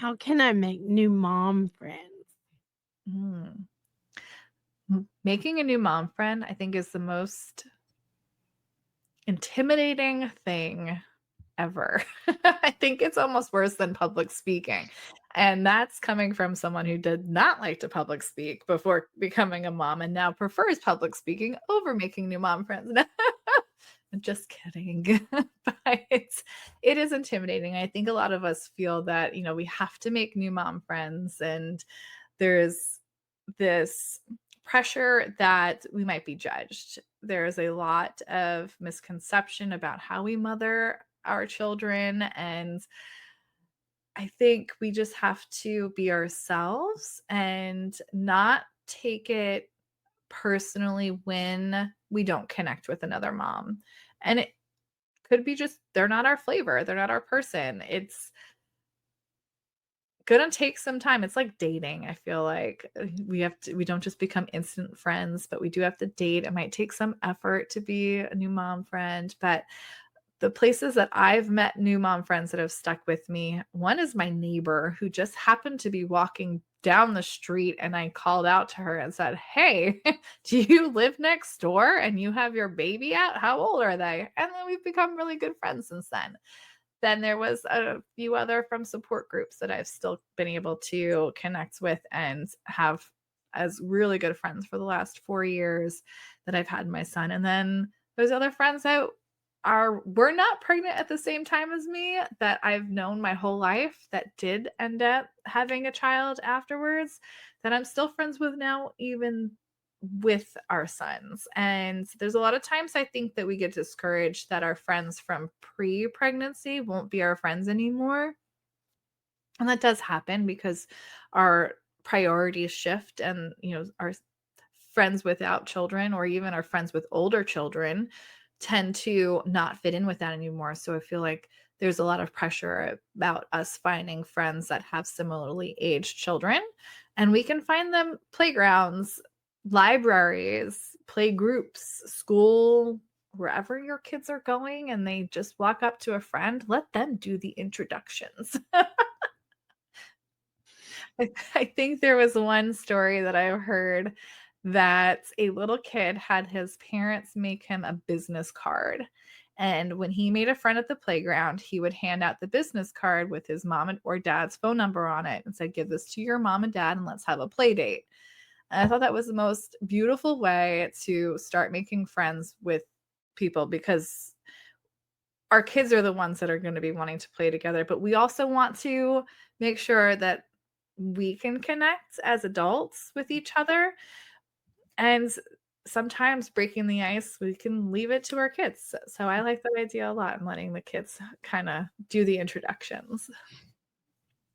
How can I make new mom friends? Mm. Making a new mom friend, I think, is the most intimidating thing ever. I think it's almost worse than public speaking. And that's coming from someone who did not like to public speak before becoming a mom and now prefers public speaking over making new mom friends. I'm just kidding. But it is intimidating. I think a lot of us feel that, we have to make new mom friends and there's this pressure that we might be judged. There's a lot of misconception about how we mother our children. And I think we just have to be ourselves and not take it personally when we don't connect with another mom. And it could be just they're not our flavor, they're not our person. It's gonna take some time. It's like dating, I feel like. We don't just become instant friends, but we do have to date. It might take some effort to be a new mom friend, but the places that I've met new mom friends that have stuck with me, one is my neighbor who just happened to be walking down the street and I called out to her and said, "Hey, do you live next door and you have your baby out? How old are they?" And then we've become really good friends since then. Then there was a few other from support groups that I've still been able to connect with and have as really good friends for the last 4 years that I've had my son. And then there's other friends that were not pregnant at the same time as me that I've known my whole life that did end up having a child afterwards that I'm still friends with now, even with our sons. And there's a lot of times I think that we get discouraged that our friends from pre-pregnancy won't be our friends anymore. And that does happen because our priorities shift and, our friends without children or even our friends with older children tend to not fit in with that anymore. So I feel like there's a lot of pressure about us finding friends that have similarly aged children. And we can find them playgrounds, libraries, play groups, school, wherever your kids are going, and they just walk up to a friend, let them do the introductions. I think there was one story that I've heard that a little kid had his parents make him a business card. And when he made a friend at the playground, he would hand out the business card with his or dad's phone number on it and said, "Give this to your mom and dad and let's have a play date." And I thought that was the most beautiful way to start making friends with people because our kids are the ones that are going to be wanting to play together, but we also want to make sure that we can connect as adults with each other. And sometimes breaking the ice, we can leave it to our kids. So I like that idea a lot and letting the kids kind of do the introductions.